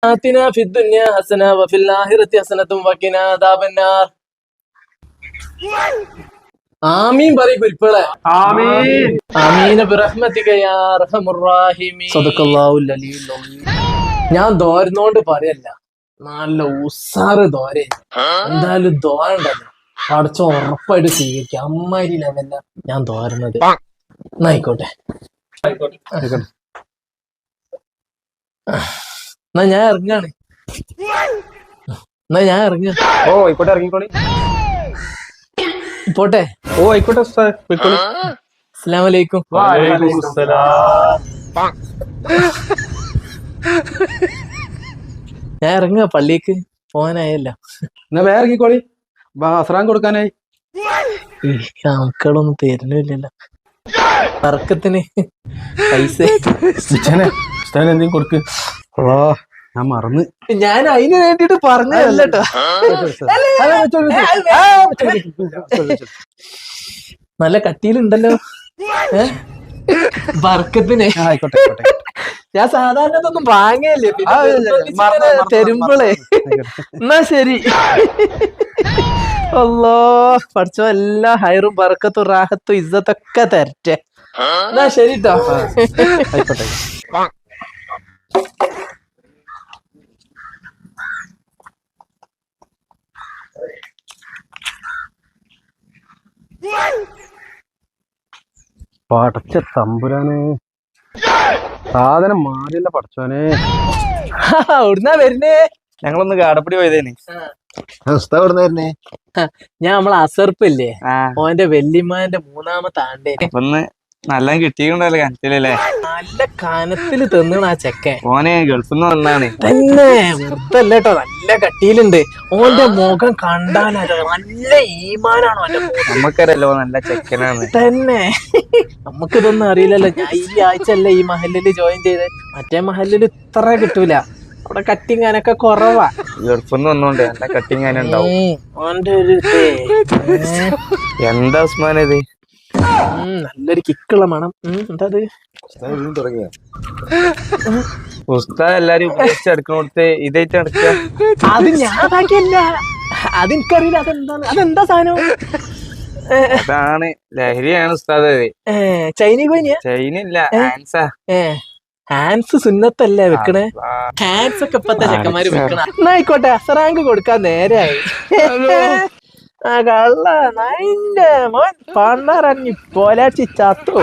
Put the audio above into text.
ആതിനാ ഫിദ്ദുനിയ ഹസന വഫിൽ ആഖിറതി ഹസനത്തും വഖിനാ അദാബന്നാർ. ആമീൻ പറയ് കുരിപ്പളെ. ആമീൻ ആമീന ബിറഹ്മതിക യാ അർഹമുർ റഹീമീൻ. സദഖല്ലാഹുൽ അലിയ്യുൽ അലീം. ഞാൻ ദോരനോണ്ട് പറയല്ല, നല്ല ഉസാറ് ദോര. എന്തായാലും ദോര ഉണ്ടല്ലോ പഠിച്ച ഉറപ്പായിട്ട് സ്വീകരിക്കുക. അമ്മാരി ലെവല്ല ഞാൻ ദോരുന്നത്. എന്നായിക്കോട്ടെ, എന്നാ ഞാൻ ഇറങ്ങാണ്. ഓ ആയിക്കോട്ടെ, ഇറങ്ങിക്കോളി. പോട്ടെ. ഓ ആയിക്കോട്ടെ ഉസ്താദ്, പോയിക്കോളി. അസ്സലാമു അലൈക്കും. വഅലൈക്കും അസ്സലാം. ഞാൻ ഇറങ്ങാ, പള്ളിക്ക് പോകാനായല്ലോ. എന്നാ വേറെ ഇറങ്ങിക്കോളി, അസ്റാൻ കൊടുക്കാനായി. മക്കളൊന്നും തരുന്നില്ലല്ലോ തർക്കത്തിന് പൈസ. എന്തെങ്കിലും കൊടുക്ക്. ഞാൻ മറന്ന്. ഞാൻ അതിന് വേണ്ടിട്ട് പറഞ്ഞല്ലോ. നല്ല കട്ടിയിലുണ്ടല്ലോ ബർക്കത്തിന്. ആയിക്കോട്ടെ ആയിക്കോട്ടെ. ഞാൻ സാധാരണ ഇതൊന്നും വാങ്ങയല്ലേ, തരുമ്പളേ. എന്നാ ശരി. അല്ലോ പഠിച്ചോ, എല്ലാ ഹൈറും ബർക്കത്തും റാഹത്തും ഇസ്സത്തൊക്കെ തരട്ടെ. എന്നാ ശരിട്ടോ. ആയിക്കോട്ടെ. പടച്ച തമ്പുരാനെ, സാധനം മാറിയല്ല പടച്ചോനെ. എവിടുന്നാ വരുന്നേ? ഞങ്ങളൊന്ന് കാടപ്പടി പോയതേനെ. ഞാൻ നമ്മളെ അസർപ്പില്ലേ, ഓന്റെ വല്യമ്മാന്റെ മൂന്നാമത്തെ ആണ്ടേ. ഒന്ന് നല്ല കിട്ടിയിട്ടുണ്ടല്ലോ കനത്തിലല്ലേ. നല്ല കനത്തില് തിന്നണ ആ ചെക്കൻ. ഓനെ ഗൾഫിൽ നിന്ന് വന്നാണ്. തന്നെ വെറുതല്ലേട്ടോ, നല്ല കട്ടിയിലുണ്ട്. ഓന്റെ മുഖം കണ്ടാലോ നല്ല ഈമാനാണോ ഓന്റെ മുഖം. നമ്മക്കറിയല്ലോ നല്ല ചെക്കനാണ്. തന്നെ നമുക്കിതൊന്നും അറിയില്ലല്ലോ. ഞാൻ ഈ ആഴ്ച അല്ലേ ഈ മഹലില് ജോയിൻ ചെയ്ത്. മറ്റേ മഹലില് ഇത്ര കിട്ടൂല, അവിടെ കട്ടിങ്ങാനൊക്കെ കുറവാ. ഗൾഫിൽ നിന്ന് വന്നോണ്ട് നല്ല കട്ടിങ്ങാനുണ്ടാവും. ഓന്റെ ഒരു എന്താ ഉസ്മാൻ ഇത്? നല്ലൊരു കിക്കുള്ള മണം. എന്താ ഉസ്താദ് എല്ലാരും ഉപയോഗിച്ചെടുക്കണോടത്ത് ഇതായിട്ട് നടക്കുക. അത് ഞാൻ ഇതാക്കിയല്ല, അതെനിക്കറിയില്ല. അതെന്താ സാധനം? അതാണ് ലഹരിയാണ് ഉസ്താദ്. ചൈന കോയിനിയാ? ചൈനല്ല, ആൻസാ. ഹാൻസ് സുന്നത്തല്ലേ വെക്കണേ? ഹാൻസ് ഒക്കെ ഇപ്പത്തെ ചെക്കന്മാര് വെക്കണ. എന്നായിക്കോട്ടെ, അസറാങ്ക് കൊടുക്കാൻ നേരായി. ആ കള്ള നൈന്റെ മോൻ പണ്ടറങ്ങി പോലാച്ചി ചത്തു.